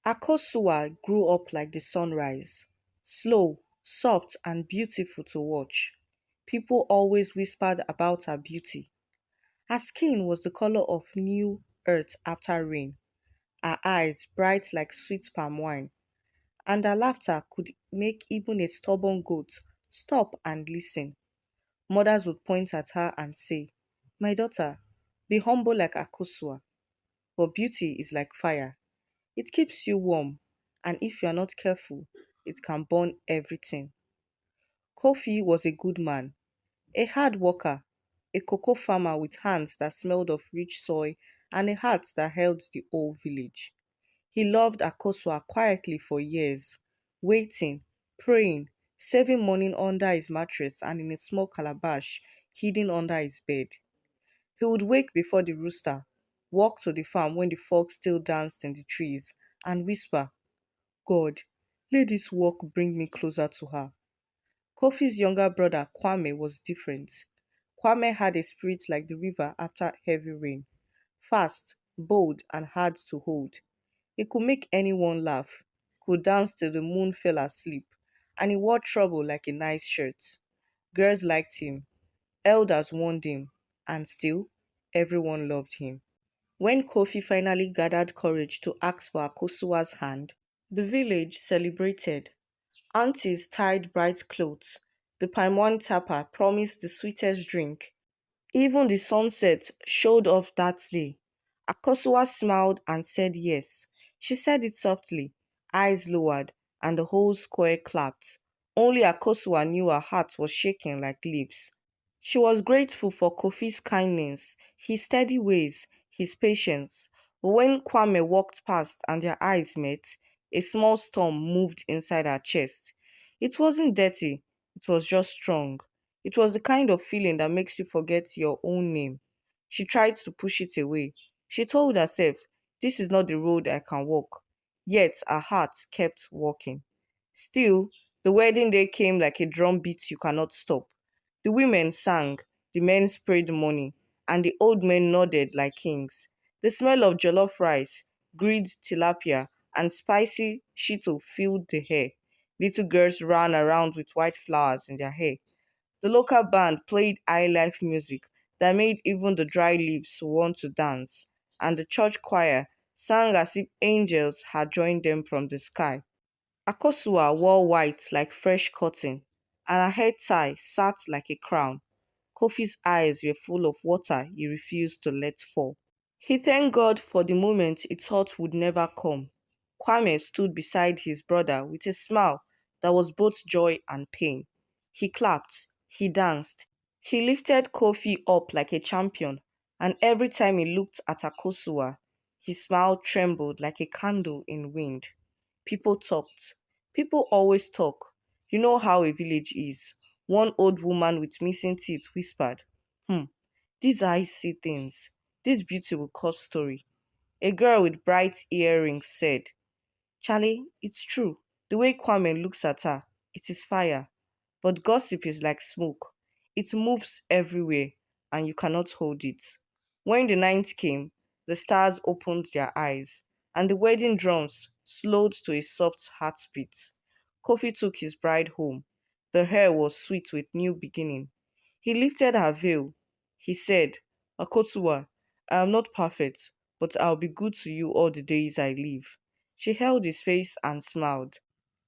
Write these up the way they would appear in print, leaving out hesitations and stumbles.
Akosua grew up like the sunrise, slow, soft, and beautiful to watch. People always whispered about her beauty. Her skin was the color of new earth after rain, her eyes bright like sweet palm wine, and her laughter could make even a stubborn goat stop and listen. Mothers would point at her and say, "My daughter, be humble like Akosua, but beauty is like fire. It keeps you warm, and if you are not careful, it can burn everything." Kofi was a good man, a hard worker, a cocoa farmer with hands that smelled of rich soil and a heart that held the whole village. He loved Akosua quietly for years, waiting, praying, saving money under his mattress and in a small calabash hidden under his bed. He would wake before the rooster, walk to the farm when the frogs still danced in the trees, and whisper, "God, let this walk bring me closer to her." Kofi's younger brother Kwame was different. Kwame had a spirit like the river after heavy rain, fast, bold, and hard to hold. He could make anyone laugh, could dance till the moon fell asleep, and he wore trouble like a nice shirt. Girls liked him, elders warned him, and still, everyone loved him. When Kofi finally gathered courage to ask for Akosua's hand, the village celebrated. Aunties tied bright clothes. The Paimon tapper promised the sweetest drink. Even the sunset showed off that day. Akosua smiled and said yes. She said it softly, eyes lowered, and the whole square clapped. Only Akosua knew her heart was shaking like leaves. She was grateful for Kofi's kindness, his steady ways, his patience. But when Kwame walked past and their eyes met, a small storm moved inside her chest. It wasn't dirty, it was just strong. It was the kind of feeling that makes you forget your own name. She tried to push it away. She told herself, "This is not the road I can walk." Yet her heart kept walking. Still, the wedding day came like a drum beat you cannot stop. The women sang, the men sprayed money, and the old men nodded like kings. The smell of jollof rice, grilled tilapia, and spicy shito filled the air. Little girls ran around with white flowers in their hair. The local band played highlife music that made even the dry leaves want to dance, and the church choir sang as if angels had joined them from the sky. Akosua wore white like fresh cotton, and her head tie sat like a crown. Kofi's eyes were full of water he refused to let fall. He thanked God for the moment he thought would never come. Kwame stood beside his brother with a smile that was both joy and pain. He clapped, he danced, he lifted Kofi up like a champion, and every time he looked at Akosua, his smile trembled like a candle in wind. People talked. People always talk. You know how a village is. One old woman with missing teeth whispered, "Hmm, these eyes see things. This beauty will cause story." A girl with bright earrings said, "Charlie, it's true. The way Kwame looks at her, it is fire. But gossip is like smoke. It moves everywhere, and you cannot hold it." When the night came, the stars opened their eyes, and the wedding drums slowed to a soft heartbeat. Kofi took his bride home. The hair was sweet with new beginning. He lifted her veil. He said, "Akotua, I am not perfect, but I'll be good to you all the days I live." She held his face and smiled.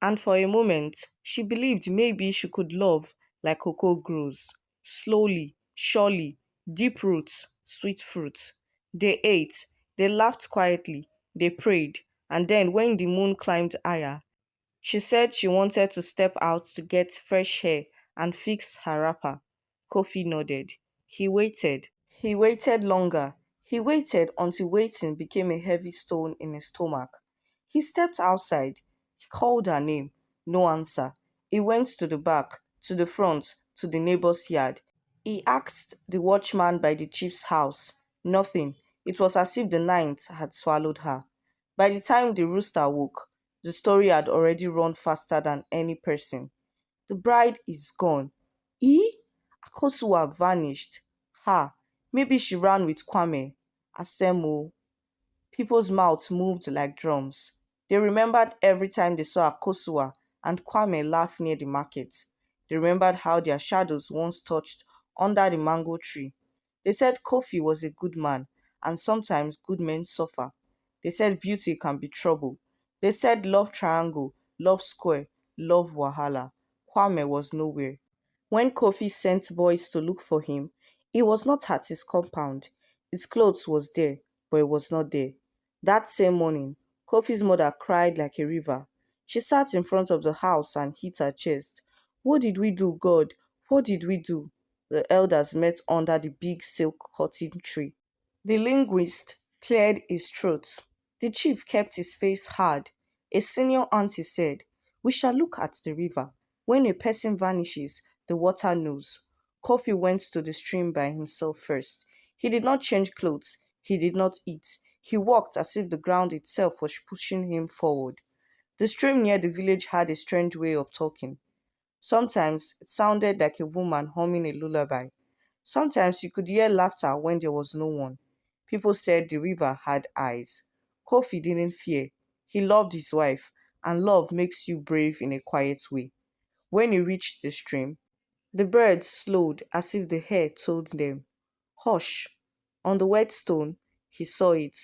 And for a moment, she believed maybe she could love like cocoa grows, slowly, surely, deep roots, sweet fruit. They ate, they laughed quietly, they prayed, and then when the moon climbed higher, she said she wanted to step out to get fresh hair and fix her wrapper. Kofi nodded. He waited. He waited longer. He waited until waiting became a heavy stone in his stomach. He stepped outside. He called her name. No answer. He went to the back, to the front, to the neighbor's yard. He asked the watchman by the chief's house. Nothing. It was as if the night had swallowed her. By the time the rooster woke, the story had already run faster than any person. The bride is gone. E? Akosua vanished. Ha! Maybe she ran with Kwame. Asemo. People's mouths moved like drums. They remembered every time they saw Akosua and Kwame laugh near the market. They remembered how their shadows once touched under the mango tree. They said Kofi was a good man, and sometimes good men suffer. They said beauty can be trouble. They said love triangle, love square, love wahala. Kwame was nowhere. When Kofi sent boys to look for him, he was not at his compound. His clothes was there, but he was not there. That same morning, Kofi's mother cried like a river. She sat in front of the house and hit her chest. What did we do, God? What did we do? The elders met under the big silk cotton tree. The linguist cleared his throat. The chief kept his face hard. A senior auntie said, "We shall look at the river. When a person vanishes, the water knows." Kofi went to the stream by himself first. He did not change clothes. He did not eat. He walked as if the ground itself was pushing him forward. The stream near the village had a strange way of talking. Sometimes it sounded like a woman humming a lullaby. Sometimes you could hear laughter when there was no one. People said the river had eyes. Kofi didn't fear. He loved his wife, and love makes you brave in a quiet way. When he reached the stream, the birds slowed as if the air told them, "Hush." On the wet stone, he saw it,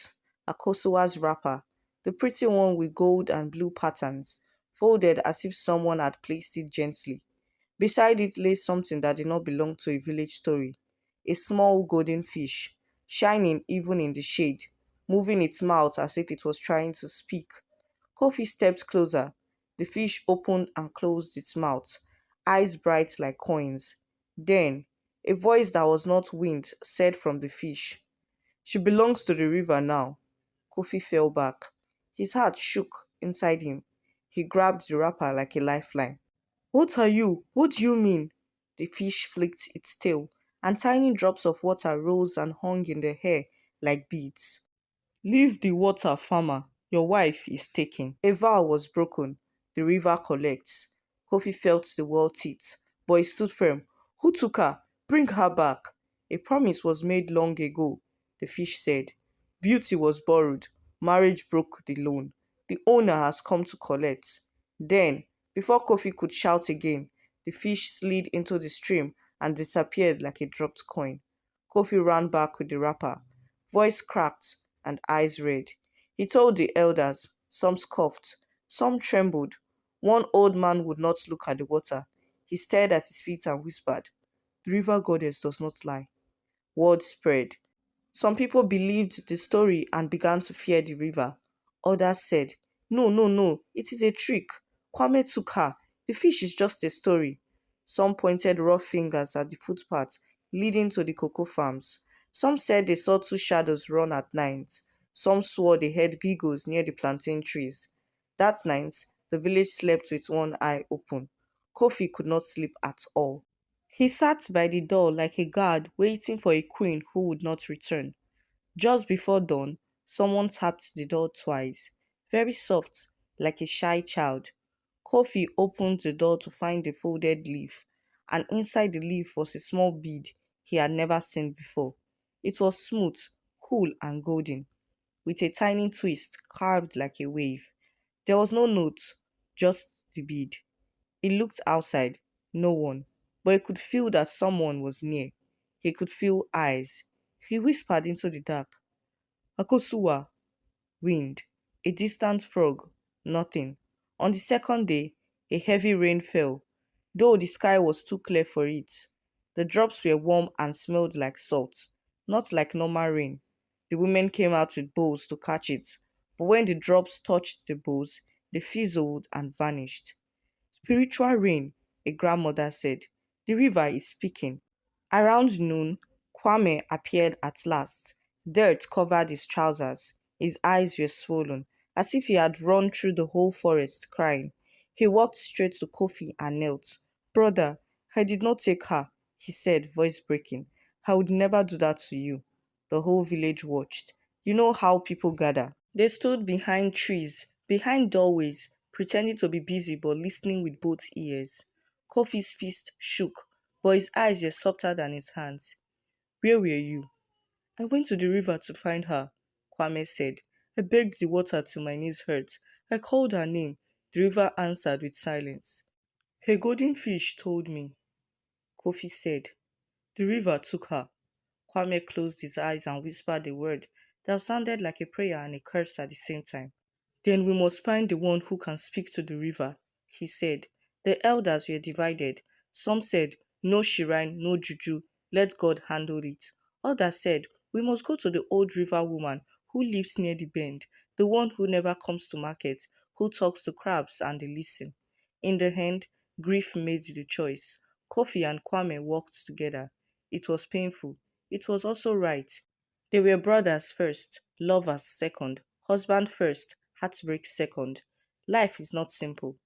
Akosua's wrapper, the pretty one with gold and blue patterns, folded as if someone had placed it gently. Beside it lay something that did not belong to a village story, a small golden fish, shining even in the shade, moving its mouth as if it was trying to speak. Kofi stepped closer. The fish opened and closed its mouth, eyes bright like coins. Then, a voice that was not wind said from the fish, "She belongs to the river now." Kofi fell back. His heart shook inside him. He grabbed the wrapper like a lifeline. "What are you? What do you mean?" The fish flicked its tail, and tiny drops of water rose and hung in the air like beads. "Leave the water, farmer. Your wife is taken." A vow was broken. The river collects. Kofi felt the world teeth, but he stood firm. "Who took her? Bring her back." "A promise was made long ago," the fish said. "Beauty was borrowed. Marriage broke the loan. The owner has come to collect." Then, before Kofi could shout again, the fish slid into the stream and disappeared like a dropped coin. Kofi ran back with the wrapper, voice cracked and eyes red. He told the elders. Some scoffed, some trembled. One old man would not look at the water. He stared at his feet and whispered, "The river goddess does not lie." Word spread. Some people believed the story and began to fear the river. Others said, "No, no, no, it is a trick. Kwame took her. The fish is just a story." Some pointed rough fingers at the footpath leading to the cocoa farms. Some said they saw two shadows run at night. Some swore they heard giggles near the plantain trees. That night, the village slept with one eye open. Kofi could not sleep at all. He sat by the door like a guard waiting for a queen who would not return. Just before dawn, someone tapped the door twice, very soft, like a shy child. Kofi opened the door to find a folded leaf, and inside the leaf was a small bead he had never seen before. It was smooth, cool, and golden, with a tiny twist carved like a wave. There was no note, just the bead. He looked outside, no one, but he could feel that someone was near. He could feel eyes. He whispered into the dark, "Akosua." Wind. A distant frog. Nothing. On the second day, a heavy rain fell, though the sky was too clear for it. The drops were warm and smelled like salt, not like normal rain. The women came out with bowls to catch it, but when the drops touched the bowls, they fizzled and vanished. "Spiritual rain," a grandmother said. "The river is speaking." Around noon, Kwame appeared at last. Dirt covered his trousers. His eyes were swollen, as if he had run through the whole forest crying. He walked straight to Kofi and knelt. "Brother, I did not take her," he said, voice breaking. "I would never do that to you." The whole village watched. You know how people gather. They stood behind trees, behind doorways, pretending to be busy but listening with both ears. Kofi's fist shook, but his eyes were softer than his hands. "Where were you?" "I went to the river to find her," Kwame said. "I begged the water till my knees hurt. I called her name. The river answered with silence. Her golden fish told me, Kofi said. The river took her. Kwame closed his eyes and whispered a word that sounded like a prayer and a curse at the same time. Then we must find the one who can speak to the river, he said. The elders were divided. Some said, no shrine, no juju, let God handle it. Others said, we must go to the old river woman who lives near the bend, the one who never comes to market, who talks to crabs and they listen. In the end, grief made the choice. Kofi and Kwame walked together. It was painful. It was also right. They were brothers first, lovers second, husband first, heartbreak second. Life is not simple.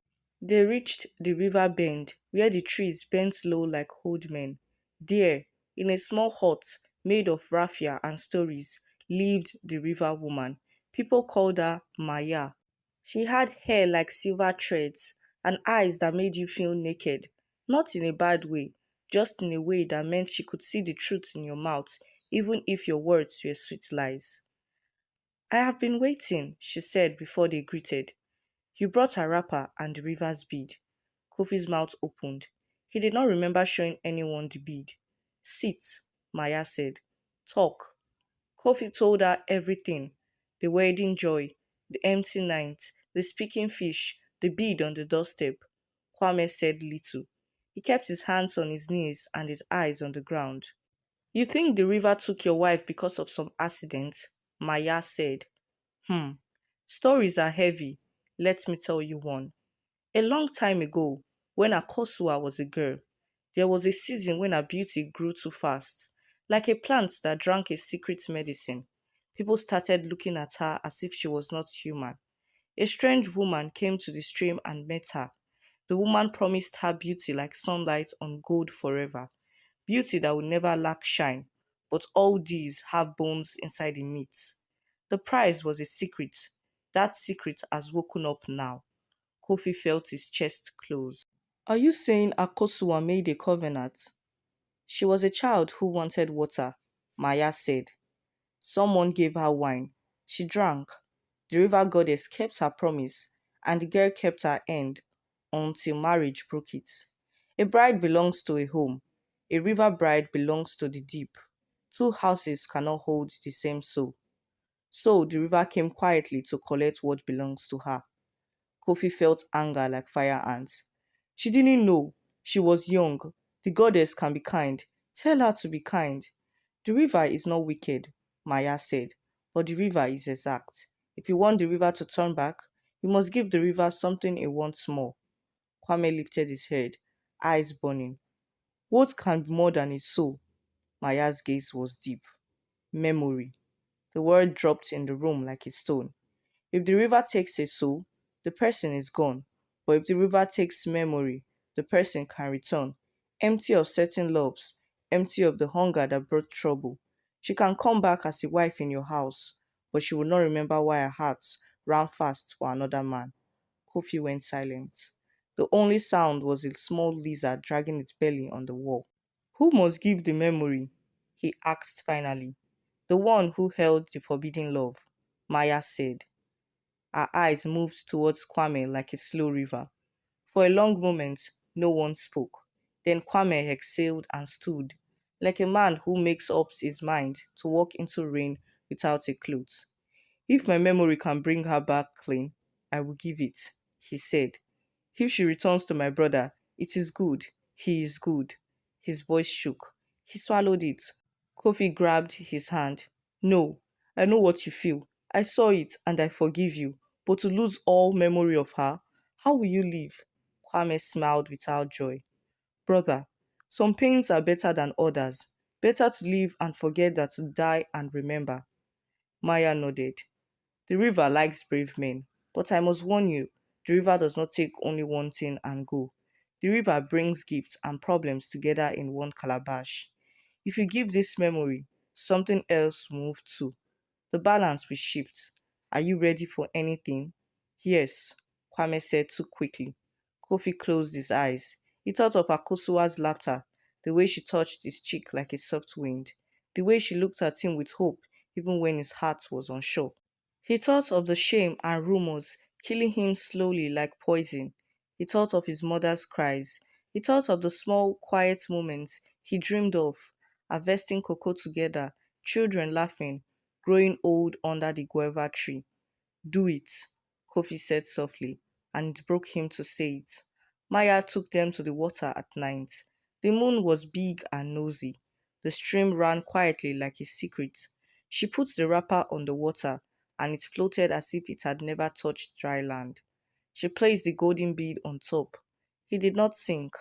They reached the river bend, where the trees bent low like old men. There, in a small hut made of raffia and stories, lived the river woman. People called her Maya. She had hair like silver threads and eyes that made you feel naked. Not in a bad way, just in a way that meant she could see the truth in your mouth, even if your words were sweet lies. I have been waiting, she said before they greeted. You brought a wrapper and the river's bead. Kofi's mouth opened. He did not remember showing anyone the bead. Sit, Maya said. Talk. Kofi told her everything: the wedding joy, the empty night, the speaking fish, the bead on the doorstep. Kwame said little. He kept his hands on his knees and his eyes on the ground. You think the river took your wife because of some accident? Maya said. Hmm. Stories are heavy. Let me tell you one. A long time ago, when Akosua was a girl, there was a season when her beauty grew too fast, like a plant that drank a secret medicine. People started looking at her as if she was not human. A strange woman came to the stream and met her. The woman promised her beauty like sunlight on gold forever, beauty that would never lack shine. But all these have bones inside the meat. The prize was a secret. That secret has woken up now. Kofi felt his chest close. Are you saying Akosua made a covenant? She was a child who wanted water, Maya said. Someone gave her wine. She drank. The river goddess kept her promise, and the girl kept her end until marriage broke it. A bride belongs to a home. A river bride belongs to the deep. Two houses cannot hold the same soul. So the river came quietly to collect what belongs to her. Kofi felt anger like fire ants. She didn't know. She was young. The goddess can be kind. Tell her to be kind. The river is not wicked, Maya said, but the river is exact. If you want the river to turn back, you must give the river something it wants more. Kwame lifted his head, eyes burning. What can be more than a soul? Maya's gaze was deep. Memory. The word dropped in the room like a stone. If the river takes a soul, the person is gone. But if the river takes memory, the person can return, empty of certain loves, empty of the hunger that brought trouble. She can come back as a wife in your house, but she will not remember why her heart ran fast for another man. Kofi went silent. The only sound was a small lizard dragging its belly on the wall. Who must give the memory? He asked finally. The one who held the forbidden love, Maya said. Her eyes moved towards Kwame like a slow river. For a long moment, no one spoke. Then Kwame exhaled and stood, like a man who makes up his mind to walk into rain without a cloth. If my memory can bring her back clean, I will give it, he said. If she returns to my brother, it is good. He is good. His voice shook. He swallowed it. Kofi grabbed his hand. No, I know what you feel. I saw it and I forgive you. But to lose all memory of her, how will you live? Kwame smiled without joy. Brother, some pains are better than others. Better to live and forget than to die and remember. Maya nodded. The river likes brave men, but I must warn you, the river does not take only one thing and go. The river brings gifts and problems together in one calabash. If you give this memory, something else will move too. The balance will shift. Are you ready for anything? Yes, Kwame said too quickly. Kofi closed his eyes. He thought of Akosua's laughter, the way she touched his cheek like a soft wind, the way she looked at him with hope even when his heart was unsure. He thought of the shame and rumors killing him slowly like poison. He thought of his mother's cries. He thought of the small, quiet moments he dreamed of, harvesting cocoa together, children laughing, growing old under the guava tree. Do it, Kofi said softly, and it broke him to say it. Maya took them to the water at night. The moon was big and nosy. The stream ran quietly like a secret. She put the wrapper on the water, and it floated as if it had never touched dry land. She placed the golden bead on top. He did not sink.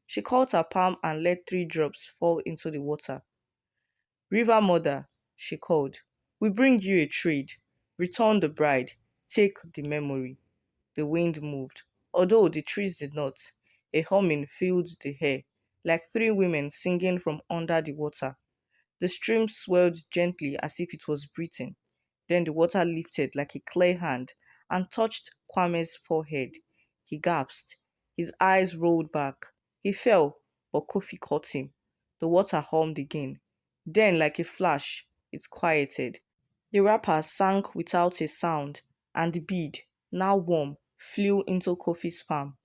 She caught her palm and let 3 drops fall into the water. River Mother, she called, we bring you a trade. Return the bride. Take the memory. The wind moved, although the trees did not. A humming filled the air, like 3 women singing from under the water. The stream swelled gently as if it was breathing. Then the water lifted like a clear hand and touched Kwame's forehead. He gasped. His eyes rolled back. He fell, but Kofi caught him. The water hummed again. Then, like a flash, it quieted. The wrapper sank without a sound, and the bead, now warm, flew into Kofi's palm.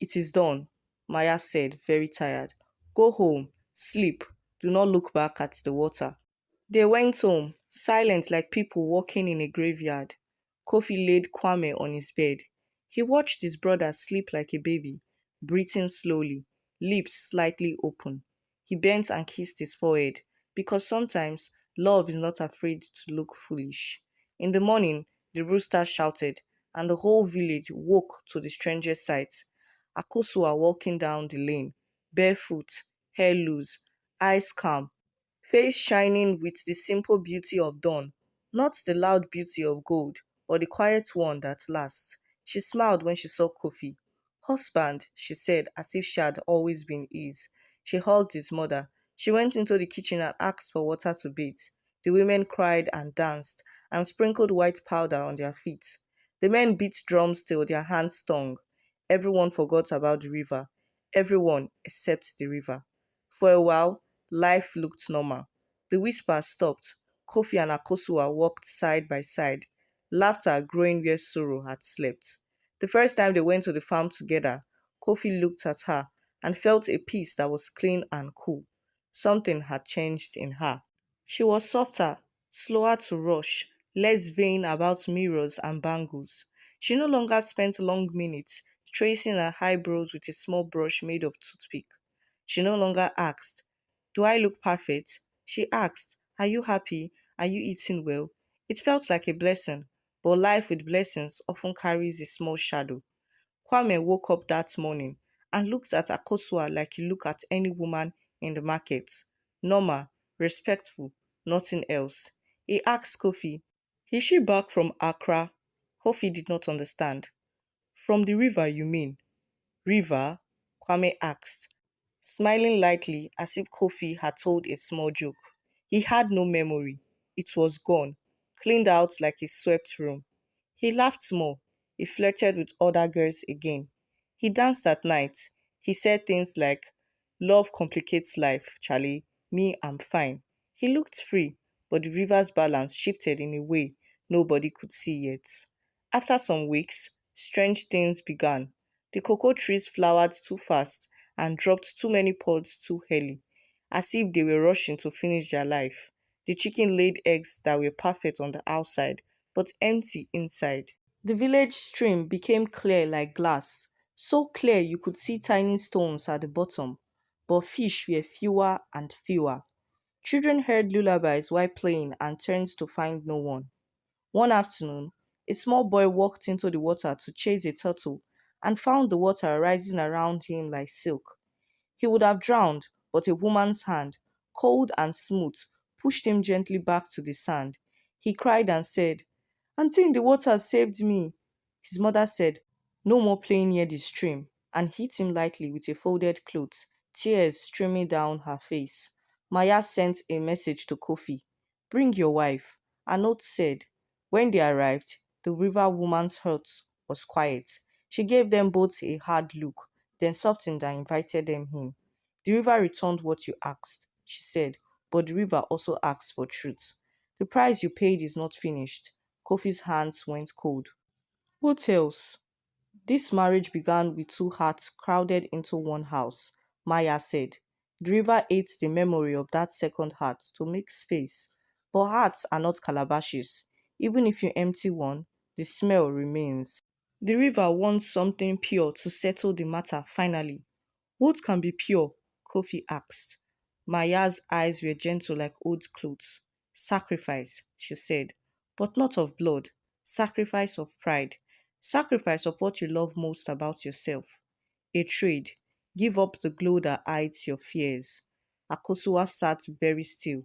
It is done, Maya said, very tired. Go home, sleep, do not look back at the water. They went home, silent like people walking in a graveyard. Kofi laid Kwame on his bed. He watched his brother sleep like a baby, breathing slowly, lips slightly open. He bent and kissed his forehead, because sometimes love is not afraid to look foolish. In the morning, the rooster shouted, and the whole village woke to the strangest sight. Akosua walking down the lane, barefoot, hair loose, eyes calm, face shining with the simple beauty of dawn, not the loud beauty of gold, but the quiet one that lasts. She smiled when she saw Kofi. Husband, she said, as if she had always been his. She hugged his mother. She went into the kitchen and asked for water to bathe. The women cried and danced and sprinkled white powder on their feet. The men beat drums till their hands stung. Everyone forgot about the river. Everyone except the river. For a while, life looked normal. The whisper stopped. Kofi and Akosua walked side by side, laughter growing where sorrow had slept. The first time they went to the farm together, Kofi looked at her and felt a peace that was clean and cool. Something had changed in her. She was softer, slower to rush, less vain about mirrors and bangles. She no longer spent long minutes tracing her eyebrows with a small brush made of toothpick. She no longer asked, do I look perfect? She asked, are you happy? Are you eating well? It felt like a blessing, but life with blessings often carries a small shadow. Kwame woke up that morning and looked at Akosua like you look at any woman in the market. Normal, respectful, nothing else. He asked Kofi, is she back from Accra? Kofi did not understand. From the river, you mean? River? Kwame asked, smiling lightly as if Kofi had told a small joke. He had no memory. It was gone, cleaned out like a swept room. He laughed more. He flirted with other girls again. He danced at night. He said things like, love complicates life, Charlie. Me, I'm fine. He looked free, but the river's balance shifted in a way nobody could see yet. After some weeks, strange things began. The cocoa trees flowered too fast and dropped too many pods too early, as if they were rushing to finish their life. The chicken laid eggs that were perfect on the outside, but empty inside. The village stream became clear like glass, so clear you could see tiny stones at the bottom, but fish were fewer and fewer. Children heard lullabies while playing and turned to find no one. One afternoon, a small boy walked into the water to chase a turtle and found the water rising around him like silk. He would have drowned, but a woman's hand, cold and smooth, pushed him gently back to the sand. He cried and said, Auntie in the water saved me. His mother said, no more playing near the stream, and hit him lightly with a folded cloth, tears streaming down her face. Maya sent a message to Kofi. Bring your wife. A note said, when they arrived, the river woman's heart was quiet. She gave them both a hard look, then softened and invited them in. The river returned what you asked, she said, but the river also asked for truth. The price you paid is not finished. Kofi's hands went cold. Who tells? This marriage began with two hearts crowded into one house, Maya said. The river ate the memory of that second heart to make space. But hearts are not calabashes. Even if you empty one, the smell remains. The river wants something pure to settle the matter finally. What can be pure? Kofi asked. Maya's eyes were gentle like old clothes. Sacrifice, she said, but not of blood. Sacrifice of pride. Sacrifice of what you love most about yourself. A trade. Give up the glow that hides your fears. Akosua sat very still.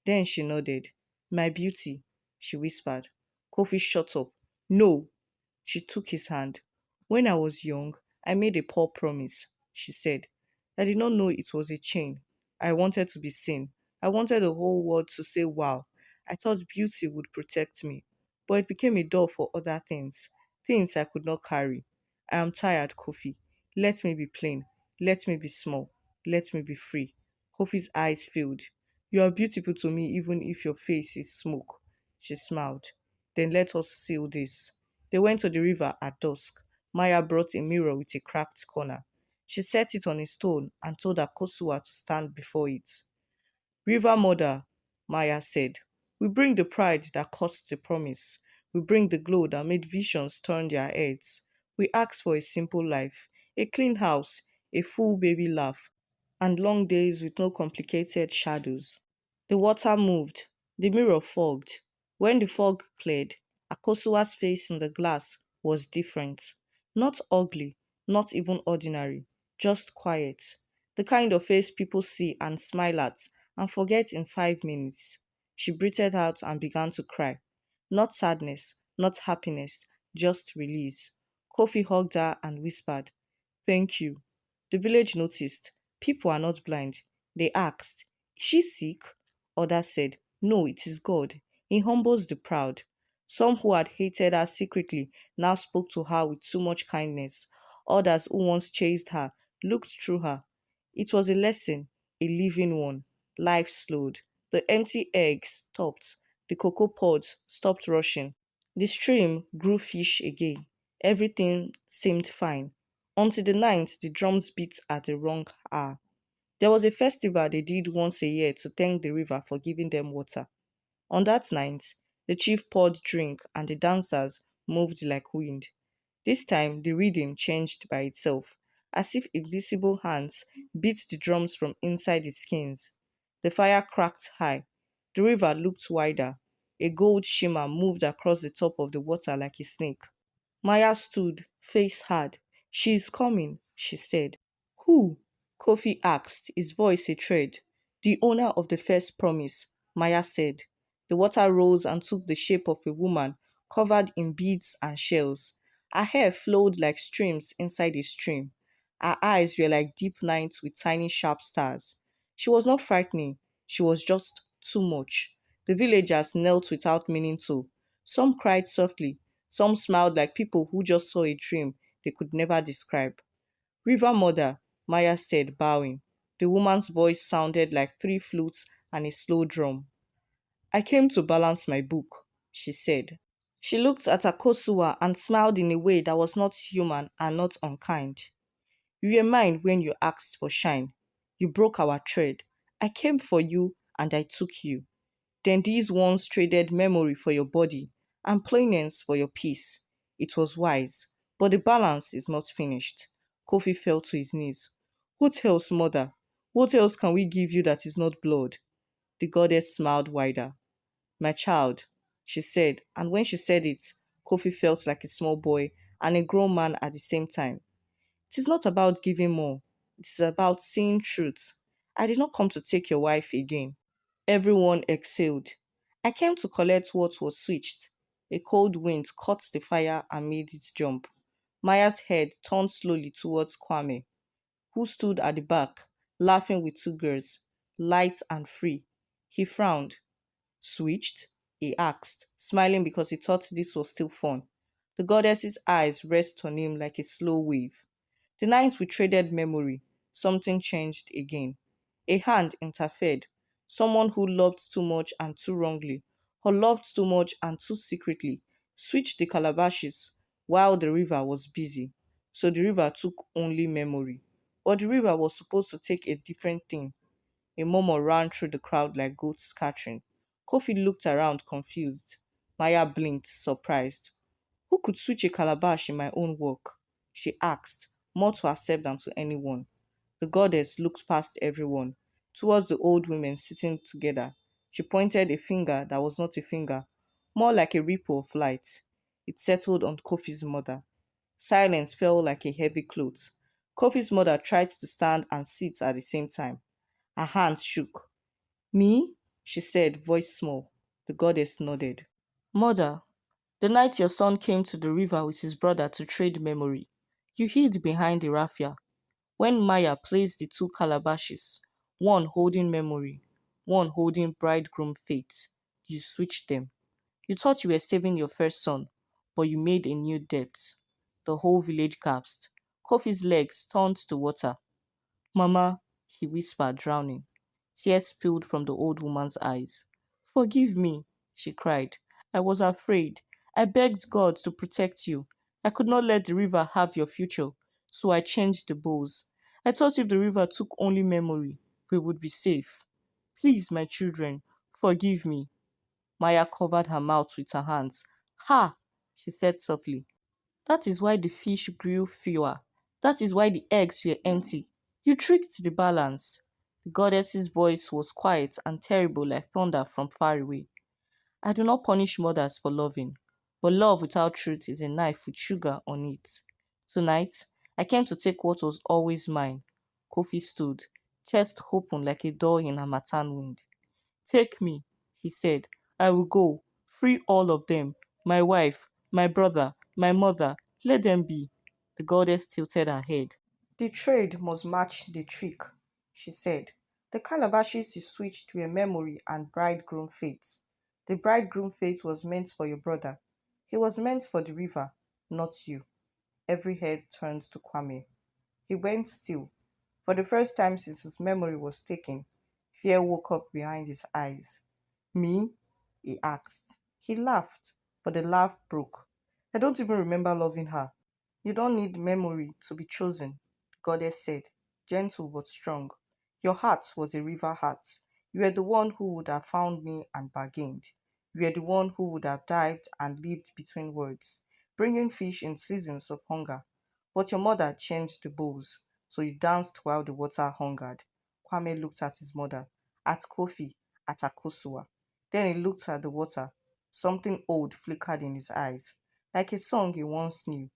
Then she nodded. My beauty, she whispered. Kofi shut up. No, she took his hand. When I was young, I made a poor promise, she said. I did not know it was a chain. I wanted to be seen. I wanted the whole world to say, wow. I thought beauty would protect me. But it became a door for other things, things I could not carry. I am tired, Kofi. Let me be plain. Let me be small. Let me be free. Kofi's eyes filled. You are beautiful to me even if your face is smoke. She smiled. Then let us seal this. They went to the river at dusk. Maya brought a mirror with a cracked corner. She set it on a stone and told Akosua to stand before it. River Mother, Maya said, we bring the pride that cost the promise. We bring the glow that made visions turn their heads. We ask for a simple life, a clean house, a full baby laugh, and long days with no complicated shadows. The water moved, the mirror fogged. When the fog cleared, Akosua's face in the glass was different. Not ugly, not even ordinary, just quiet. The kind of face people see and smile at and forget in 5 minutes. She breathed out and began to cry. Not sadness, not happiness, just release. Kofi hugged her and whispered, Thank you. The village noticed. People are not blind. They asked, Is she sick? Others said, No, it is God. He humbles the proud. Some who had hated her secretly now spoke to her with too much kindness. Others who once chased her looked through her. It was a lesson, a living one. Life slowed. The empty eggs stopped. The cocoa pods stopped rushing. The stream grew fish again. Everything seemed fine. Until the night the drums beat at the wrong hour. There was a festival they did once a year to thank the river for giving them water. On that night, the chief poured drink and the dancers moved like wind. This time the rhythm changed by itself, as if invisible hands beat the drums from inside the skins. The fire cracked high. The river looked wider. A gold shimmer moved across the top of the water like a snake. Maya stood, face hard. She is coming, she said. Who? Kofi asked, his voice a tread. The owner of the first promise, Maya said. The water rose and took the shape of a woman covered in beads and shells. Her hair flowed like streams inside a stream. Her eyes were like deep nights with tiny sharp stars. She was not frightening, she was just too much. The villagers knelt without meaning to. Some cried softly, some smiled like people who just saw a dream they could never describe. River Mother, Maya said, bowing. The woman's voice sounded like three flutes and a slow drum. I came to balance my book, she said. She looked at Akosua and smiled in a way that was not human and not unkind. You were mine when you asked for shine. You broke our thread. I came for you and I took you. Then these ones traded memory for your body and plainness for your peace. It was wise, but the balance is not finished. Kofi fell to his knees. What else, mother? What else can we give you that is not blood? The goddess smiled wider. My child, she said, and when she said it, Kofi felt like a small boy and a grown man at the same time. It is not about giving more, it is about seeing truth. I did not come to take your wife again. Everyone exhaled. I came to collect what was switched. A cold wind caught the fire and made it jump. Maya's head turned slowly towards Kwame, who stood at the back, laughing with two girls, light and free. He frowned. Switched? He asked, smiling because he thought this was still fun. The goddess's eyes rested on him like a slow wave. The night we traded memory, something changed again. A hand interfered. Someone who loved too much and too wrongly, or loved too much and too secretly, switched the calabashes. while the river was busy. So the river took only memory. But the river was supposed to take a different thing. A murmur ran through the crowd like goats scattering. Kofi looked around confused. Maya blinked, surprised. Who could switch a calabash in my own work? She asked, more to herself than to anyone. The goddess looked past everyone, towards the old women sitting together. She pointed a finger that was not a finger, more like a ripple of light. It settled on Kofi's mother. Silence fell like a heavy cloth. Kofi's mother tried to stand and sit at the same time. Her hands shook. Me? She said, voice small. The goddess nodded. Mother, the night your son came to the river with his brother to trade memory, you hid behind the raffia. When Maya placed the two calabashes, one holding memory, one holding bridegroom fate, you switched them. You thought you were saving your first son, but you made a new debt. The whole village gasped. Kofi's legs turned to water. Mama, he whispered, drowning. Tears spilled from the old woman's eyes. Forgive me, she cried. I was afraid. I begged God to protect you. I could not let the river have your future, so I changed the bowls. I thought if the river took only memory, we would be safe. Please, my children, forgive me. Maya covered her mouth with her hands. Ha! She said softly. That is why the fish grew fewer. That is why the eggs were empty. You tricked the balance. The goddess's voice was quiet and terrible like thunder from far away. I do not punish mothers for loving, but love without truth is a knife with sugar on it. Tonight, I came to take what was always mine. Kofi stood, chest open like a door in a Harmattan wind. Take me, he said. I will go. Free all of them. My wife, my brother, my mother. Let them be. The goddess tilted her head. The trade must match the trick, she said. The calabashes you switched were memory and bridegroom fate. The bridegroom fate was meant for your brother. He was meant for the river, not you. Every head turned to Kwame. He went still. For the first time since his memory was taken, fear woke up behind his eyes. Me? He asked. He laughed, but the laugh broke. I don't even remember loving her. You don't need memory to be chosen, the goddess said, gentle but strong. Your heart was a river heart. You were the one who would have found me and bargained. You were the one who would have dived and lived between words, bringing fish in seasons of hunger. But your mother changed the bowls, so you danced while the water hungered. Kwame looked at his mother, at Kofi, at Akosua. Then he looked at the water. Something old flickered in his eyes, like a song he once knew.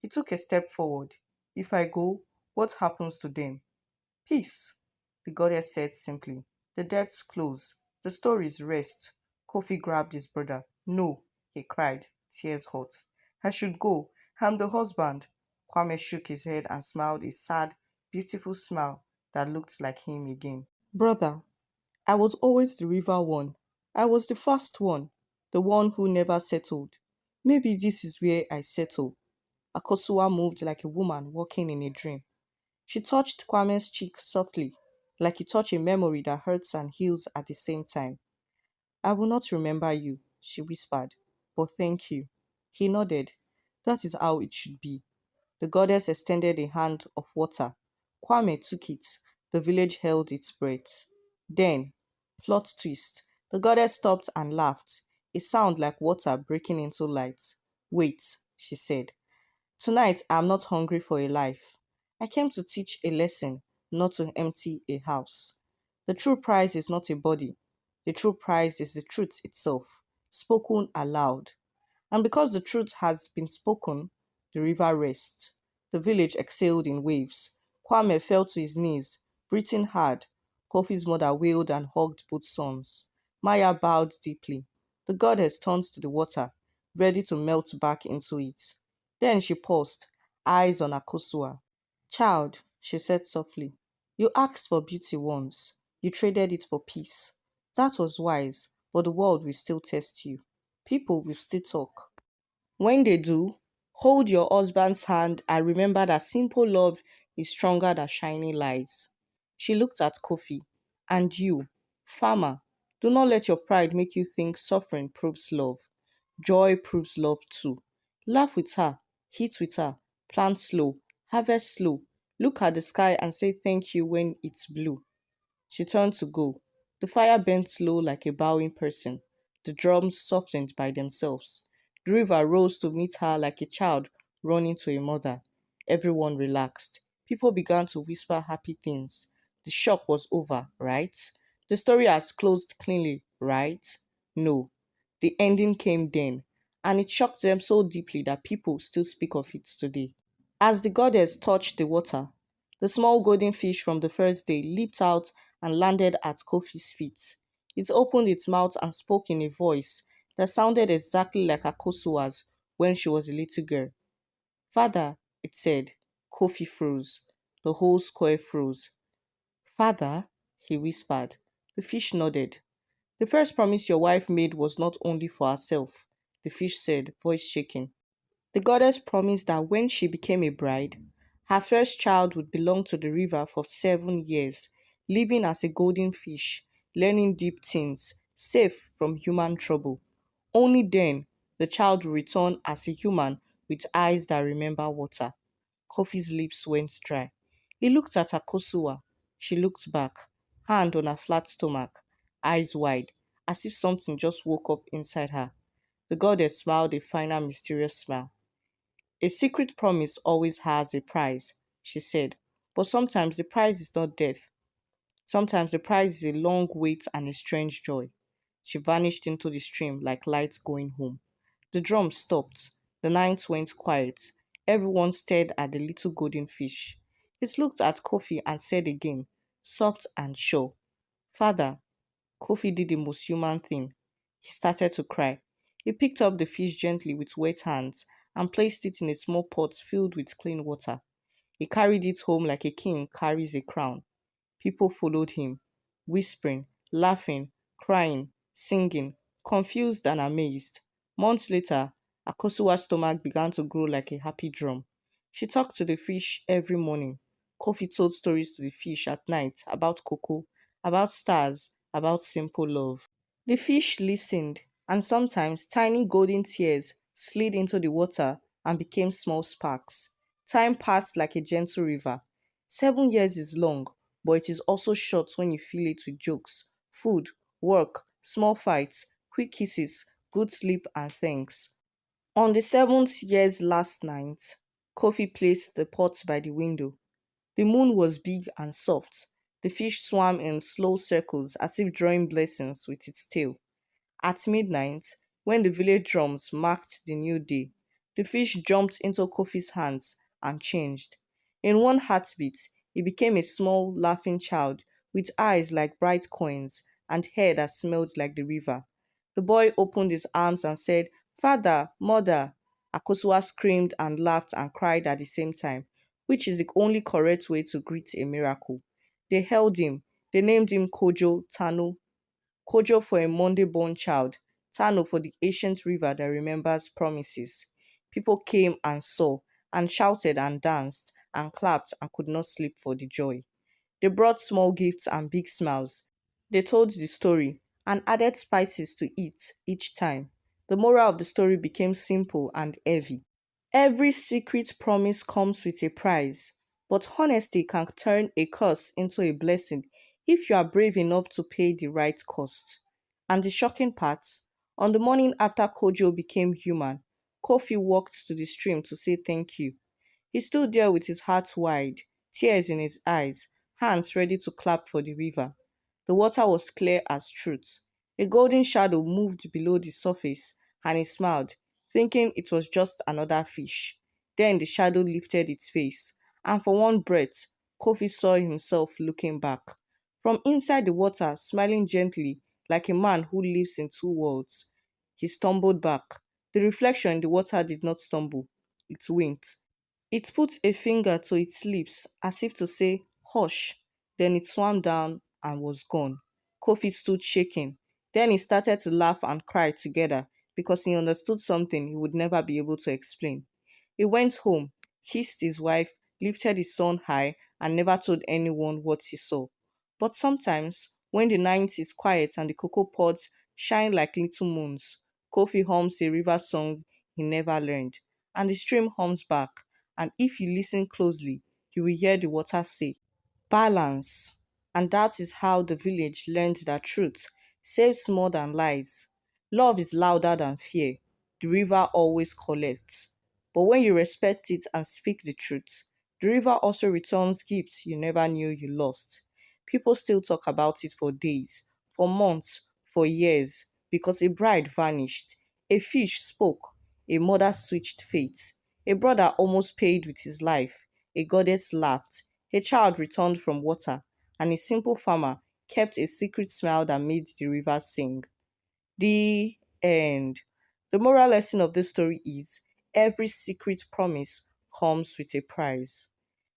He took a step forward. If I go, what happens to them? Peace, the goddess said simply. The debts close. The stories rest. Kofi grabbed his brother. No, he cried, tears hot. I should go. I'm the husband. Kwame shook his head and smiled a sad, beautiful smile that looked like him again. Brother, I was always the river one. I was the first one, the one who never settled. Maybe this is where I settle. Akosua moved like a woman walking in a dream. She touched Kwame's cheek softly, like you touch a memory that hurts and heals at the same time. I will not remember you, she whispered, but thank you. He nodded. That is how it should be. The goddess extended a hand of water. Kwame took it. The village held its breath. Then, plot twist, the goddess stopped and laughed, a sound like water breaking into light. Wait, she said. Tonight I am not hungry for a life. I came to teach a lesson, not to empty a house. The true prize is not a body. The true prize is the truth itself, spoken aloud. And because the truth has been spoken, the river rests. The village exhaled in waves. Kwame fell to his knees, breathing hard. Kofi's mother wailed and hugged both sons. Maya bowed deeply. The goddess turned to the water, ready to melt back into it. Then she paused, eyes on Akosua. Child, she said softly, you asked for beauty once. You traded it for peace. That was wise, but the world will still test you. People will still talk. When they do, hold your husband's hand and remember that simple love is stronger than shiny lies. She looked at Kofi. And you, farmer, do not let your pride make you think suffering proves love. Joy proves love too. Laugh with her. Eat with her, plant slow, harvest slow, look at the sky and say thank you when it's blue. She turned to go. The fire bent slow like a bowing person. The drums softened by themselves. The river rose to meet her like a child running to a mother. Everyone relaxed. People began to whisper happy things. The shock was over, right? The story has closed cleanly, right? No. The ending came then, and it shocked them so deeply that people still speak of it today. As the goddess touched the water, the small golden fish from the first day leaped out and landed at Kofi's feet. It opened its mouth and spoke in a voice that sounded exactly like Akosua's when she was a little girl. Father, it said. Kofi froze. The whole square froze. Father, he whispered. The fish nodded. The first promise your wife made was not only for herself, the fish said, voice shaking. The goddess promised that when she became a bride, her first child would belong to the river for 7 years, living as a golden fish, learning deep things, safe from human trouble. Only then the child will return as a human with eyes that remember water. Kofi's lips went dry. He looked at Akosua. She looked back, hand on her flat stomach, eyes wide, as if something just woke up inside her. The goddess smiled a final mysterious smile. A secret promise always has a price, she said, but sometimes the price is not death. Sometimes the price is a long wait and a strange joy. She vanished into the stream like light going home. The drum stopped. The night went quiet. Everyone stared at the little golden fish. It looked at Kofi and said again, soft and sure, Father. Kofi did the most human thing. He started to cry. He picked up the fish gently with wet hands and placed it in a small pot filled with clean water. He carried it home like a king carries a crown. People followed him, whispering, laughing, crying, singing, confused and amazed. Months later, Akosua's stomach began to grow like a happy drum. She talked to the fish every morning. Kofi told stories to the fish at night about cocoa, about stars, about simple love. The fish listened, and sometimes tiny golden tears slid into the water and became small sparks. Time passed like a gentle river. 7 years is long, but it is also short when you fill it with jokes, food, work, small fights, quick kisses, good sleep, and thanks. On the seventh year's last night, Kofi placed the pot by the window. The moon was big and soft. The fish swam in slow circles as if drawing blessings with its tail. At midnight, when the village drums marked the new day, the fish jumped into Kofi's hands and changed. In one heartbeat, he became a small, laughing child with eyes like bright coins and hair that smelled like the river. The boy opened his arms and said, Father, Mother. Akosua screamed and laughed and cried at the same time, which is the only correct way to greet a miracle. They held him. They named him Kojo Tano. Kojo for a Monday born child, Tano for the ancient river that remembers promises. People came and saw, and shouted and danced, and clapped and could not sleep for the joy. They brought small gifts and big smiles. They told the story and added spices to eat each time. The moral of the story became simple and heavy. Every secret promise comes with a price, but honesty can turn a curse into a blessing if you are brave enough to pay the right cost. And the shocking part, on the morning after Kojo became human, Kofi walked to the stream to say thank you. He stood there with his heart wide, tears in his eyes, hands ready to clap for the river. The water was clear as truth. A golden shadow moved below the surface, and he smiled, thinking it was just another fish. Then the shadow lifted its face, and for one breath, Kofi saw himself looking back. From inside the water, smiling gently, like a man who lives in two worlds. He stumbled back. The reflection in the water did not stumble, it winked. It put a finger to its lips as if to say, Hush. Then it swam down and was gone. Kofi stood shaking. Then he started to laugh and cry together because he understood something he would never be able to explain. He went home, kissed his wife, lifted his son high, and never told anyone what he saw. But sometimes, when the night is quiet and the cocoa pods shine like little moons, Kofi hums a river song he never learned. and the stream hums back. And if you listen closely, you will hear the water say, balance. And that is how the village learned that truth saves more than lies. Love is louder than fear. The river always collects. But when you respect it and speak the truth, the river also returns gifts you never knew you lost. People still talk about it for days, for months, for years, because a bride vanished, a fish spoke, a mother switched fates, a brother almost paid with his life, a goddess laughed, a child returned from water, and a simple farmer kept a secret smile that made the river sing. The end. The moral lesson of this story is every secret promise comes with a price.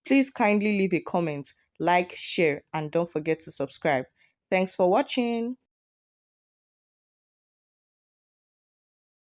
Please kindly leave a comment, like, share, and don't forget to subscribe. Thanks for watching.